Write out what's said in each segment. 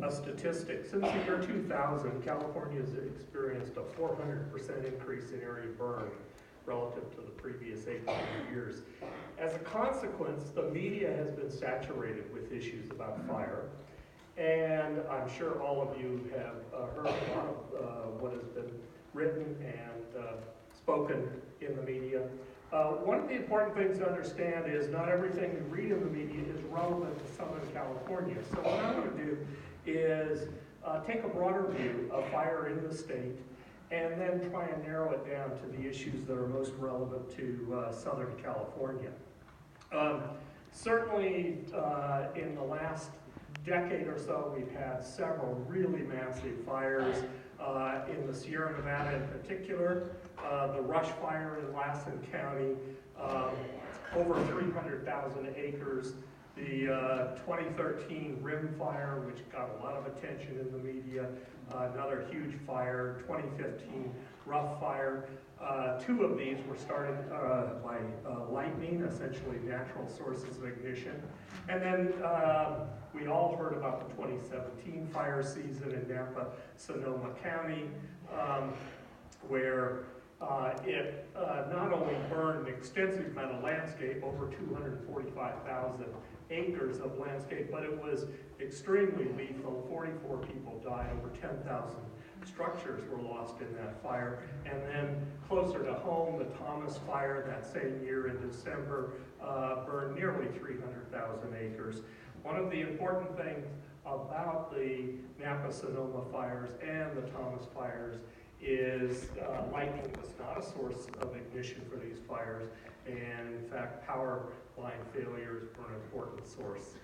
a statistic. Since the year 2000, California has experienced a 400% increase in area burned relative to the previous 800 years. As a consequence, the media has been saturated with issues about fire. And I'm sure all of you have heard a lot of what has been written and spoken in the media. One of the important things to understand is not everything we read in the media is relevant to Southern California. So what I'm going to do is take a broader view of fire in the state and then try and narrow it down to the issues that are most relevant to Southern California. Certainly in the last decade or so, we've had several really massive fires in the Sierra Nevada in particular. The Rush Fire in Lassen County, over 300,000 acres. The 2013 Rim Fire, which got a lot of attention in the media, another huge fire. 2015 Rough Fire. Two of these were started by lightning, essentially natural sources of ignition. And then we all heard about the 2017 fire season in Napa, Sonoma County, where it not only burned an extensive amount of landscape, over 245,000 acres of landscape, but it was extremely lethal. 44 people died, over 10,000 structures were lost in that fire. And then closer to home, the Thomas Fire that same year in December burned nearly 300,000 acres. One of the important things about the Napa-Sonoma fires and the Thomas fires is lightning was not a source of ignition for these fires, and in fact power line failures were an important source.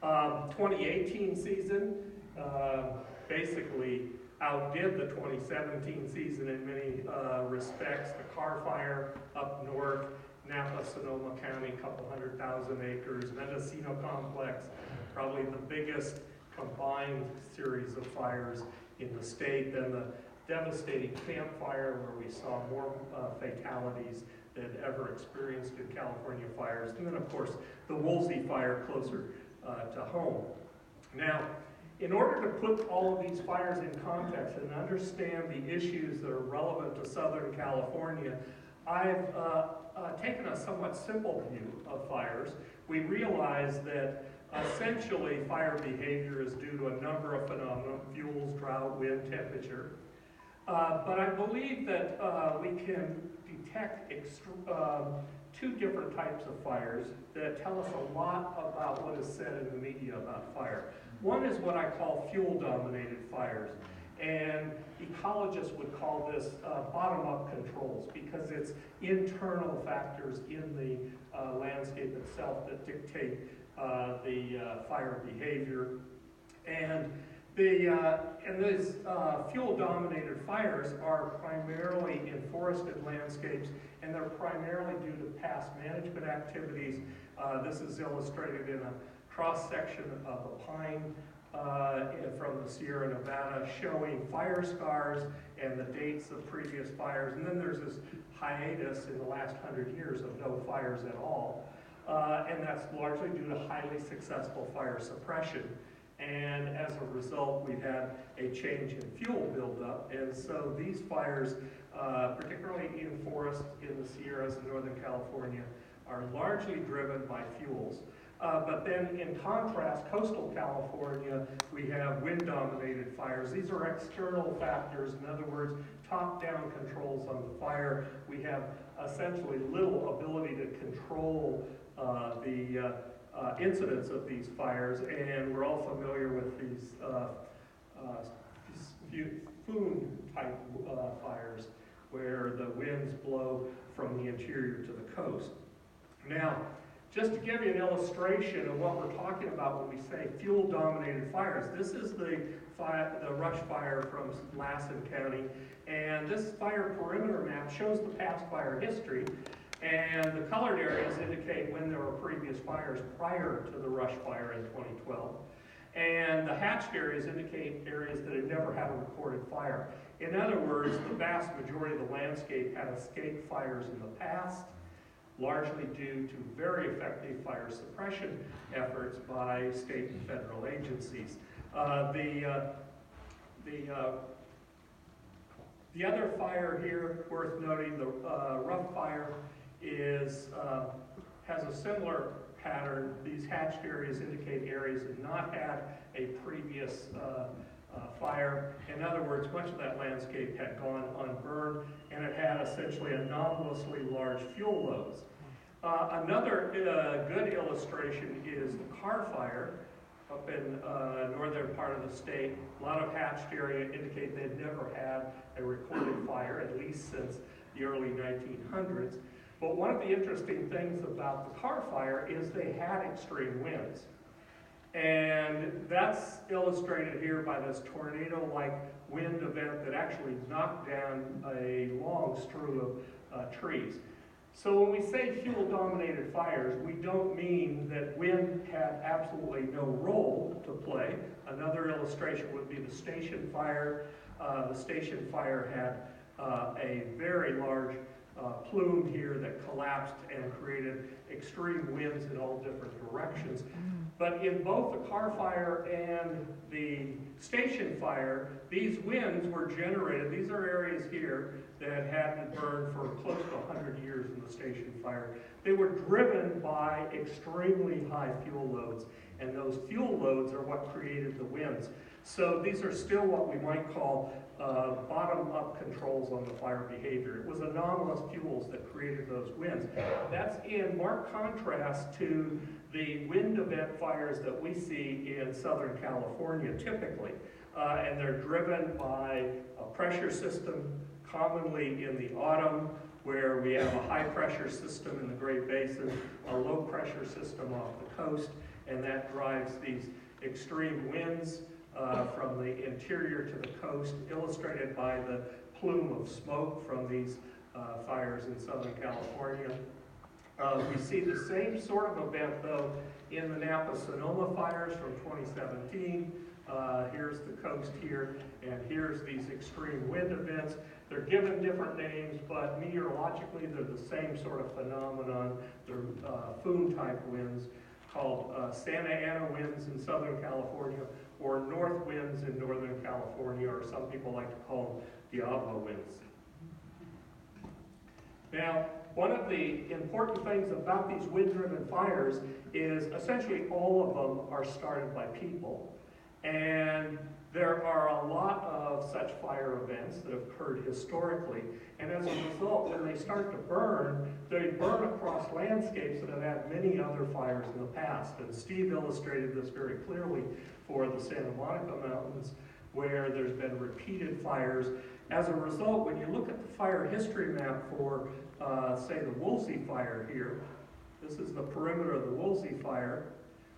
2018 season basically outdid the 2017 season in many respects. The Carr Fire up north, Napa, Sonoma County, a couple 100,000 acres. Mendocino Complex, probably the biggest combined series of fires in the state. Then the devastating Camp Fire, where we saw more fatalities than ever experienced in California fires. And then, of course, the Woolsey Fire closer to home. Now, in order to put all of these fires in context and understand the issues that are relevant to Southern California, I've taken a somewhat simple view of fires. We realize that essentially fire behavior is due to a number of phenomena: fuels, drought, wind, temperature. But I believe that we can detect two different types of fires that tell us a lot about what is said in the media about fire. One is what I call fuel-dominated fires, and ecologists would call this bottom-up controls, because it's internal factors in the landscape itself that dictate the fire behavior. And these fuel-dominated fires are primarily in forested landscapes, and they're primarily due to past management activities. This is illustrated in a cross-section of a pine from the Sierra Nevada, showing fire scars and the dates of previous fires. And then there's this hiatus in the last 100 years of no fires at all. And that's largely due to highly successful fire suppression. And as a result, we've had a change in fuel buildup. And so these fires, particularly in forests in the Sierras in Northern California, are largely driven by fuels. But then in contrast, coastal California, we have wind-dominated fires. These are external factors. In other words, top-down controls on the fire. We have essentially little ability to control the incidence of these fires, and we're all familiar with these foon-type fires where the winds blow from the interior to the coast. Now, just to give you an illustration of what we're talking about when we say fuel-dominated fires, this is the Rush Fire from Lassen County, and this fire perimeter map shows the past fire history, and the colored areas indicate when there were previous fires prior to the Rush Fire in 2012, and the hatched areas indicate areas that had never had a recorded fire. In other words, the vast majority of the landscape had escaped fires in the past. largely due to very effective fire suppression efforts by state and federal agencies. The other fire here worth noting, the rough fire, has a similar pattern. These hatched areas indicate areas that have not had a previous fire. In other words, much of that landscape had gone unburned, and it had essentially anomalously large fuel loads. Another good illustration is the car fire up in northern part of the state. A lot of hatched area indicate they'd never had a recorded fire, at least since the early 1900s. But one of the interesting things about the car fire is they had extreme winds. And that's illustrated here by this tornado-like wind event that actually knocked down a long strew of trees. So when we say fuel-dominated fires, we don't mean that wind had absolutely no role to play. Another illustration would be the station fire. The station fire had a very large plume here that collapsed and created extreme winds in all different directions. But in both the car fire and the station fire, these winds were generated. These are areas here that had been burned for close to 100 years in the station fire. They were driven by extremely high fuel loads, and those fuel loads are what created the winds. So these are still what we might call bottom-up controls on the fire behavior. It was anomalous fuels that created those winds. That's in marked contrast to the wind event fires that we see in Southern California typically. And they're driven by a pressure system, commonly in the autumn, where we have a high pressure system in the Great Basin, a low pressure system off the coast, and that drives these extreme winds from the interior to the coast, illustrated by the plume of smoke from these fires in Southern California. We see the same sort of event, though, in the Napa-Sonoma fires from 2017. Here's the coast here, and here's these extreme wind events. They're given different names, but meteorologically they're the same sort of phenomenon. They're foehn-type winds called Santa Ana winds in Southern California, or north winds in Northern California, or some people like to call them Diablo winds. Now, one of the important things about these wind-driven fires is essentially all of them are started by people. And there are a lot of such fire events that have occurred historically, and as a result, when they start to burn, they burn across landscapes that have had many other fires in the past. And Steve illustrated this very clearly for the Santa Monica Mountains, where there's been repeated fires. As a result, when you look at the fire history map for, say, the Woolsey fire here, this is the perimeter of the Woolsey fire,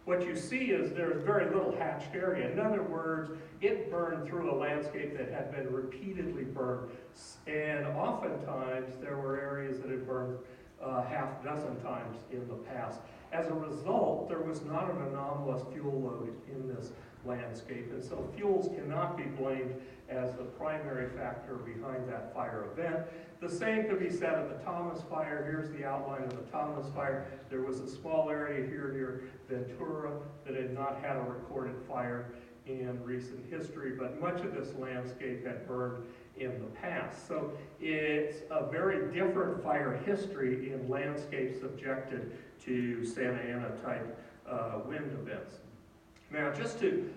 what you see is there's very little hatched area. In other words, it burned through a landscape that had been repeatedly burned. And oftentimes, there were areas that had burned half dozen times in the past. As a result, there was not an anomalous fuel load in this landscape. And so fuels cannot be blamed as the primary factor behind that fire event. The same could be said of the Thomas fire. Here's the outline of the Thomas fire. There was a small area here near Ventura that had not had a recorded fire in recent history, but much of this landscape had burned in the past. So it's a very different fire history in landscapes subjected to Santa Ana type wind events. Now, just to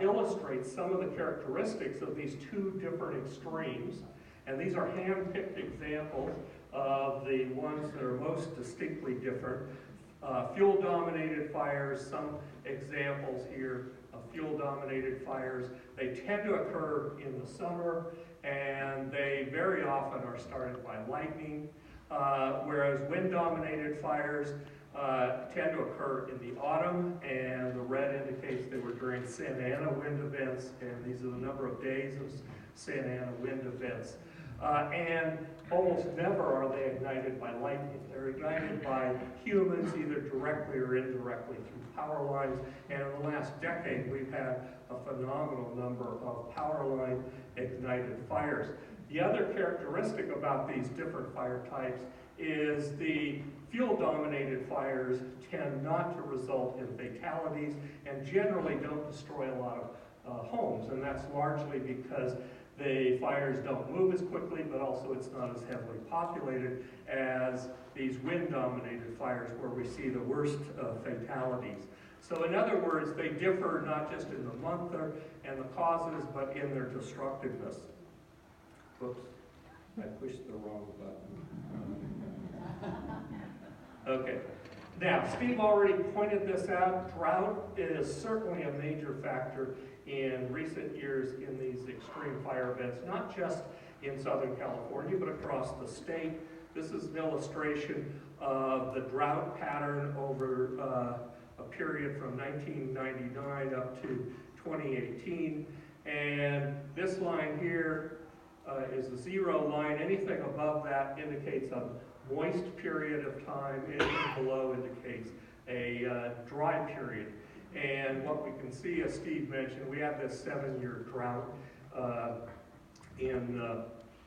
illustrate some of the characteristics of these two different extremes, and these are hand-picked examples of the ones that are most distinctly different. Fuel-dominated fires, some examples here of fuel-dominated fires. They tend to occur in the summer, and they very often are started by lightning, whereas wind-dominated fires tend to occur in the autumn, and the red indicates they were during Santa Ana wind events, and these are the number of days of Santa Ana wind events. And almost never are they ignited by lightning. They're ignited by humans, either directly or indirectly through power lines. And in the last decade, we've had a phenomenal number of power line ignited fires. The other characteristic about these different fire types is the fuel-dominated fires tend not to result in fatalities and generally don't destroy a lot of homes, and that's largely because the fires don't move as quickly, but also it's not as heavily populated as these wind-dominated fires where we see the worst fatalities. So in other words, they differ not just in the month and the causes, but in their destructiveness. Whoops, I pushed the wrong button. Okay. Now, Steve already pointed this out. Drought is certainly a major factor in recent years in these extreme fire events, not just in Southern California, but across the state. This is an illustration of the drought pattern over a period from 1999 up to 2018. And this line here is a zero line. Anything above that indicates a moist period of time. Anything below indicates a dry period. And what we can see, as Steve mentioned, we have this 7-year drought in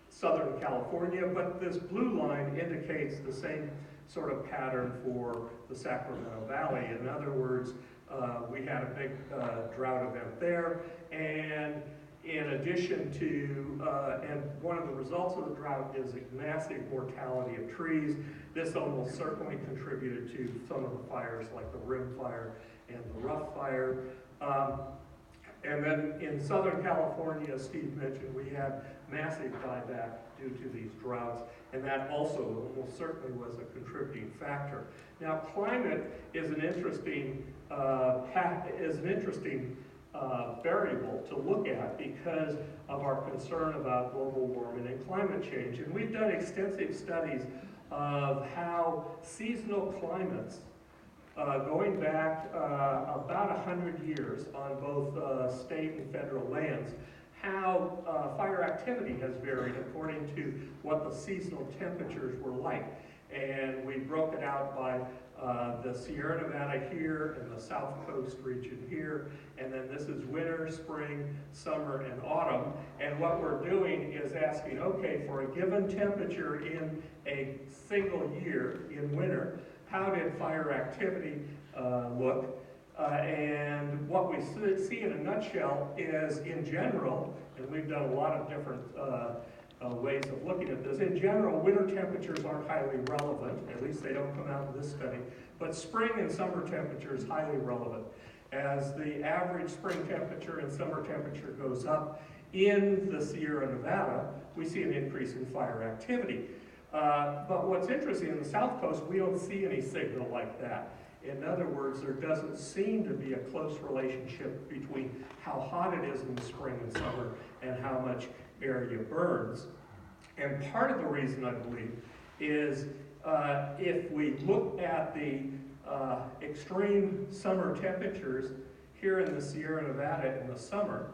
Southern California, but this blue line indicates the same sort of pattern for the Sacramento Valley. In other words, we had a big drought event there, and in addition to, and one of the results of the drought is a massive mortality of trees. This almost certainly contributed to some of the fires like the Rim Fire and the Rough Fire. And then in Southern California, as Steve mentioned, we had massive dieback due to these droughts, and that also almost certainly was a contributing factor. Now, climate is an interesting variable to look at because of our concern about global warming and climate change. And we've done extensive studies of how seasonal climates going back about 100 years on both state and federal lands, how fire activity has varied according to what the seasonal temperatures were like. And we broke it out by the Sierra Nevada here and the South Coast region here. And then this is winter, spring, summer, and autumn. And what we're doing is asking, okay, for a given temperature in a single year in winter, how did fire activity look? And what we see in a nutshell is, in general, and we've done a lot of different ways of looking at this, in general, winter temperatures aren't highly relevant, at least they don't come out in this study, but spring and summer temperature is highly relevant. As the average spring temperature and summer temperature goes up in the Sierra Nevada, we see an increase in fire activity. But what's interesting, in the South Coast, we don't see any signal like that. In other words, there doesn't seem to be a close relationship between how hot it is in the spring and summer and how much area burns. And part of the reason, I believe, is if we look at the extreme summer temperatures here in the Sierra Nevada in the summer,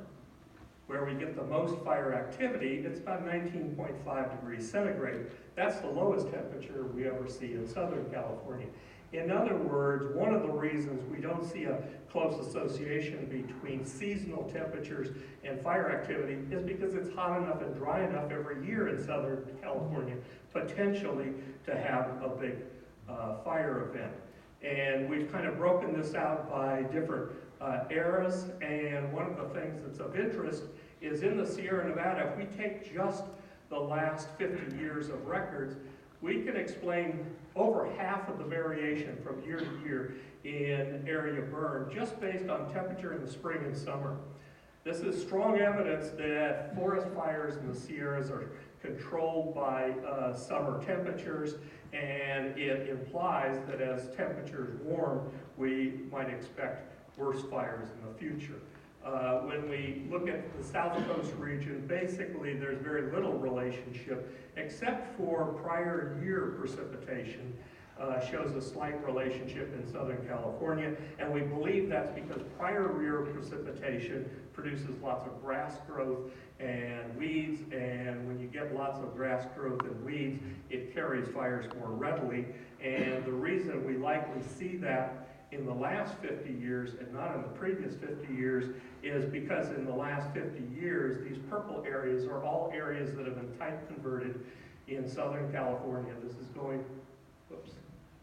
where we get the most fire activity, it's about 19.5 degrees centigrade. That's the lowest temperature we ever see in Southern California. In other words, one of the reasons we don't see a close association between seasonal temperatures and fire activity is because it's hot enough and dry enough every year in Southern California, potentially, to have a big fire event. And we've kind of broken this out by different eras, and one of the things that's of interest is in the Sierra Nevada, if we take just the last 50 years of records, we can explain over half of the variation from year to year in area burned just based on temperature in the spring and summer. This is strong evidence that forest fires in the Sierras are controlled by summer temperatures, and it implies that as temperatures warm, we might expect worse fires in the future. When we look at the South Coast region, basically there's very little relationship except for prior year precipitation. Shows a slight relationship in Southern California, and we believe that's because prior year precipitation produces lots of grass growth and weeds, and when you get lots of grass growth and weeds, it carries fires more readily. And the reason we likely see that in the last 50 years and not in the previous 50 years is because in the last 50 years, these purple areas are all areas that have been type converted in Southern California. This is going, whoops,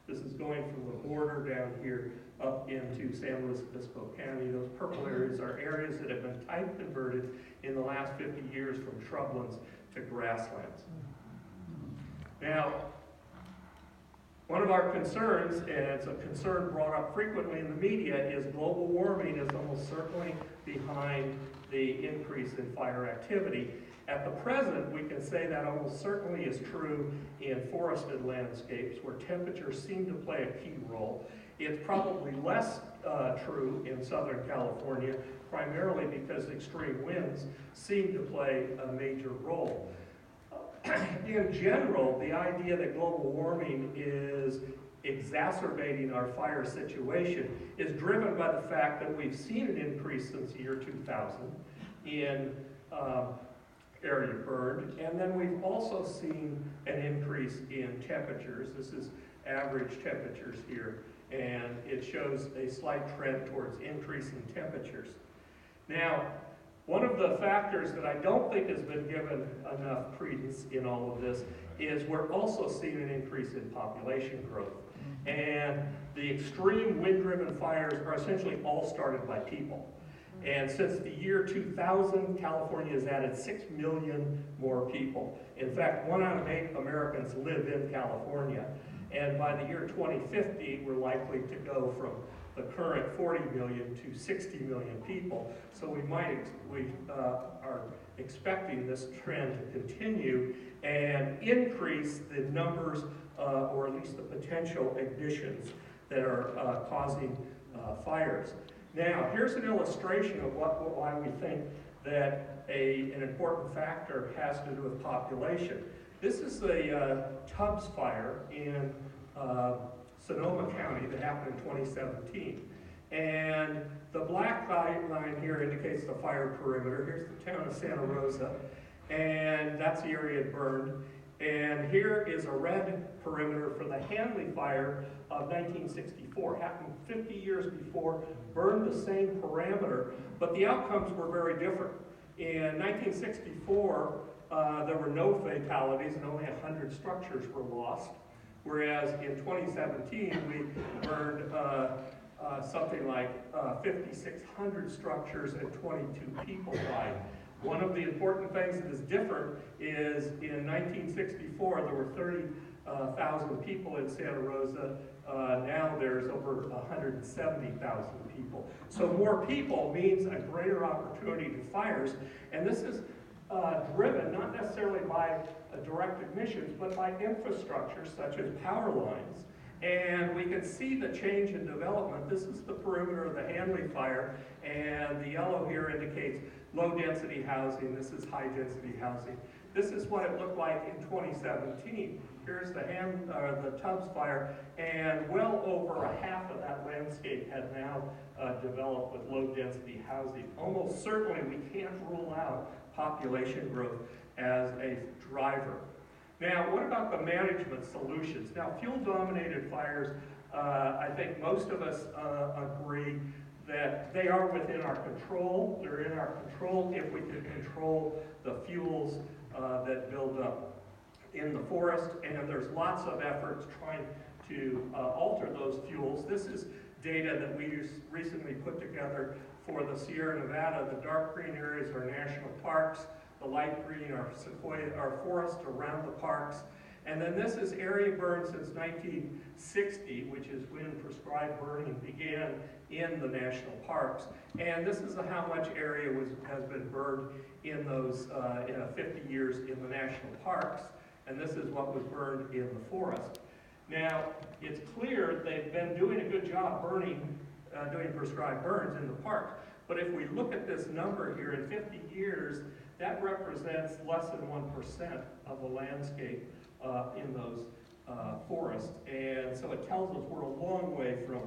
This is going from the border down here up into San Luis Obispo County. Those purple areas are areas that have been type converted in the last 50 years from shrublands to grasslands. Now, one of our concerns, and it's a concern brought up frequently in the media, is global warming is almost certainly behind the increase in fire activity. At the present, we can say that almost certainly is true in forested landscapes where temperatures seem to play a key role. It's probably less true in Southern California, primarily because extreme winds seem to play a major role. In general, the idea that global warming is exacerbating our fire situation is driven by the fact that we've seen an increase since the year 2000 in area burned, and then we've also seen an increase in temperatures. This is average temperatures here, and it shows a slight trend towards increasing temperatures. Now, one of the factors that I don't think has been given enough credence in all of this is we're also seeing an increase in population growth. And the extreme wind-driven fires are essentially all started by people. And since the year 2000, California has added 6 million more people. In fact, 1 out of 8 Americans live in California. And by the year 2050, we're likely to go from the current 40 million to 60 million people. So we are expecting this trend to continue and increase the numbers, or at least the potential ignitions that are causing fires. Now, here's an illustration of why we think that an important factor has to do with population. This is the Tubbs fire in Sonoma County that happened in 2017. And the black line here indicates the fire perimeter. Here's the town of Santa Rosa, and that's the area it burned. And here is a red perimeter for the Hanley fire of 1964. Happened 50 years before, burned the same parameter, but the outcomes were very different. In 1964, there were no fatalities and only 100 structures were lost. Whereas in 2017, we burned something like 5,600 structures and 22 people died. One of the important things that is different is in 1964, there were 30,000 people in Santa Rosa. Now there's over 170,000 people. So more people means a greater opportunity to fires. And this is driven not necessarily by direct ignitions, but by infrastructure such as power lines. And we can see the change in development. This is the perimeter of the Hanley fire, and the yellow here indicates low-density housing. This is high-density housing. This is what it looked like in 2017. Here's the Tubbs fire, and well over a half of that landscape had now developed with low-density housing. Almost certainly we can't rule out population growth as a driver. Now, what about the management solutions? Now, fuel-dominated fires, I think most of us agree that they are within our control. They're in our control if we can control the fuels that build up in the forest, and there's lots of efforts trying to alter those fuels. This is data that we recently put together for the Sierra Nevada. The dark green areas are national parks. The light green are Sequoia, our forest around the parks. And then this is area burned since 1960, which is when prescribed burning began in the national parks. And this is how much area has been burned in those 50 years in the national parks. And this is what was burned in the forest. Now, it's clear they've been doing a good job doing prescribed burns in the parks. But if we look at this number here, in 50 years, that represents less than 1% of the landscape in those forests. And so it tells us we're a long way from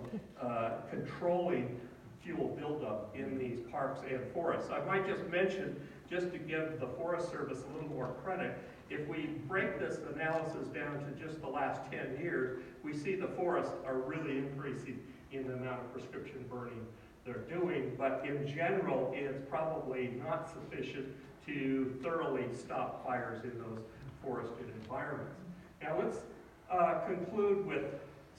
controlling fuel buildup in these parks and forests. I might just mention, just to give the Forest Service a little more credit, if we break this analysis down to just the last 10 years, we see the forests are really increasing in the amount of prescription burning they're doing, but in general, it's probably not sufficient to thoroughly stop fires in those forested environments. Now let's conclude with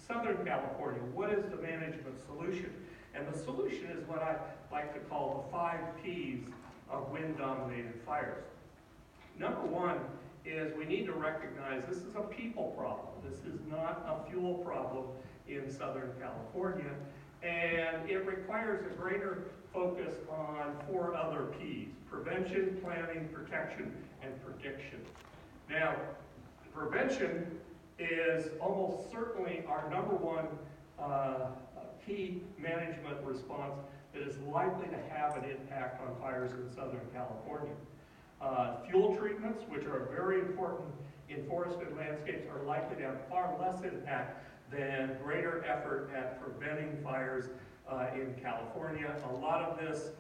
Southern California, what is the management solution? And the solution is what I like to call the 5 Ps of wind-dominated fires. Number one is we need to recognize this is a people problem. This is not a fuel problem in Southern California, and it requires a greater focus on 4 other Ps: prevention, planning, protection, and prediction. Now, prevention is almost certainly our number one key management response that is likely to have an impact on fires in Southern California. Fuel treatments, which are very important in forested landscapes, are likely to have far less impact than greater effort at preventing fires in California. A lot of this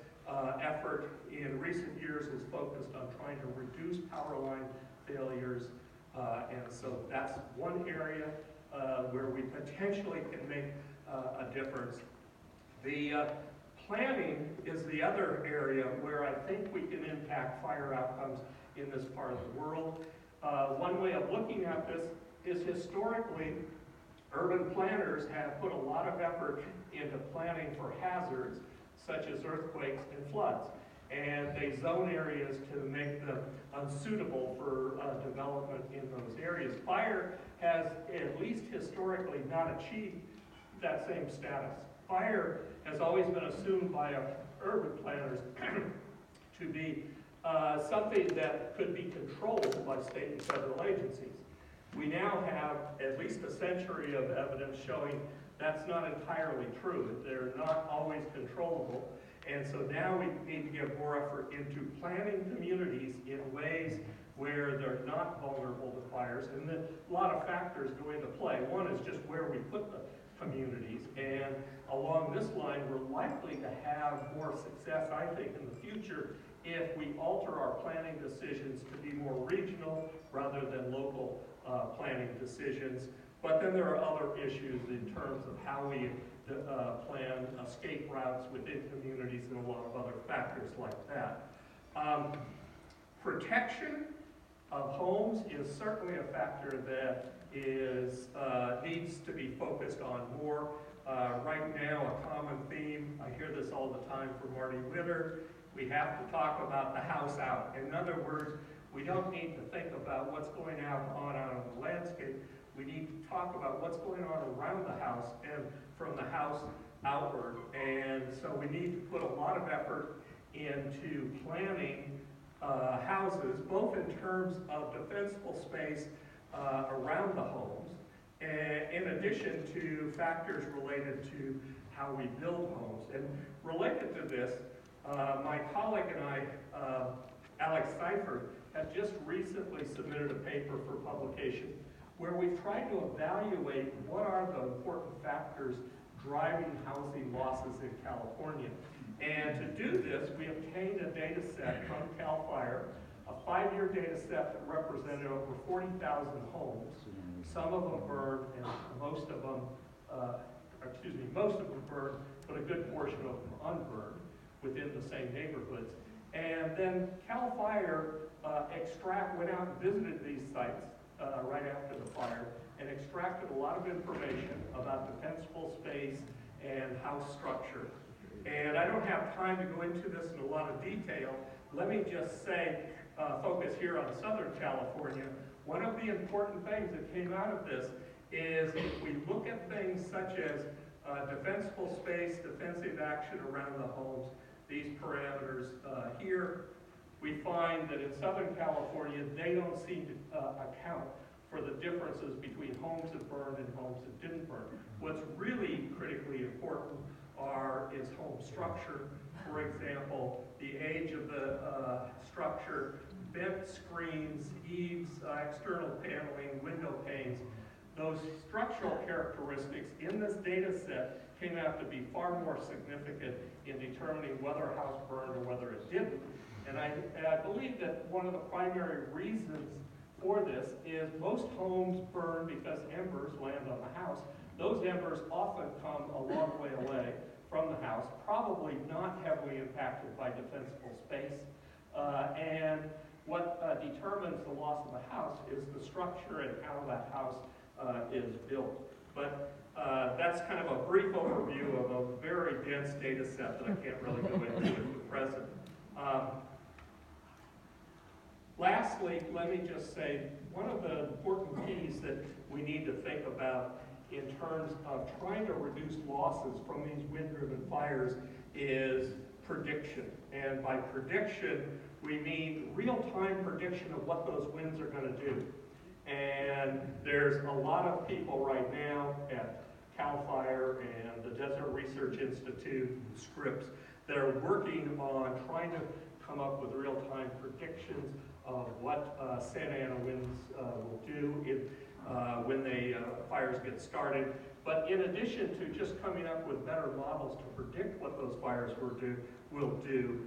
effort in recent years is focused on trying to reduce power line failures, and so that's one area where we potentially can make a difference. The planning is the other area where I think we can impact fire outcomes in this part of the world. One way of looking at this is historically, urban planners have put a lot of effort into planning for hazards such as earthquakes and floods. And they zone areas to make them unsuitable for development in those areas. Fire has, at least historically, not achieved that same status. Fire has always been assumed by urban planners to be something that could be controlled by state and federal agencies. We now have at least a century of evidence showing that's not entirely true. They're not always controllable. And so now we need to give more effort into planning communities in ways where they're not vulnerable to fires. And then a lot of factors go into play. One is just where we put the communities. And along this line, we're likely to have more success, I think, in the future if we alter our planning decisions to be more regional rather than local planning decisions. But then there are other issues in terms of how we plan escape routes within communities and a lot of other factors like that. Protection of homes is certainly a factor that is needs to be focused on more. Right now, a common theme, I hear this all the time from Marty Witter, we have to talk about the house out. In other words, we don't need to think about what's going on out in the landscape. We need to talk about what's going on around the house and from the house outward. And so we need to put a lot of effort into planning houses, both in terms of defensible space around the homes, and in addition to factors related to how we build homes. And related to this, my colleague and I, Alex Seifert, have just recently submitted a paper for publication where we've tried to evaluate what are the important factors driving housing losses in California. And to do this, we obtained a data set from CAL FIRE, a 5-year data set that represented over 40,000 homes. Some of them burned, and most of them burned, but a good portion of them unburned within the same neighborhoods. And then CAL FIRE went out and visited these sites right after the fire and extracted a lot of information about defensible space and house structure. And I don't have time to go into this in a lot of detail. Let me just say, focus here on Southern California. One of the important things that came out of this is if we look at things such as defensible space, defensive action around the homes, these parameters here, we find that in Southern California, they don't seem to account for the differences between homes that burned and homes that didn't burn. What's really critically important is home structure. For example, the age of the structure, bent screens, eaves, external paneling, window panes. Those structural characteristics in this data set came out to be far more significant in determining whether a house burned or whether it didn't. And I believe that one of the primary reasons for this is most homes burn because embers land on the house. Those embers often come a long way away from the house, probably not heavily impacted by defensible space. And what determines the loss of the house is the structure and how that house is built. But That's kind of a brief overview of a very dense data set that I can't really go into at the present. Lastly, let me just say, one of the important keys that we need to think about in terms of trying to reduce losses from these wind-driven fires is prediction. And by prediction, we mean real-time prediction of what those winds are going to do. And there's a lot of people right now at CAL FIRE and the Desert Research Institute, Scripps, that are working on trying to come up with real-time predictions of what Santa Ana winds will do when the fires get started. But in addition to just coming up with better models to predict what those fires will do,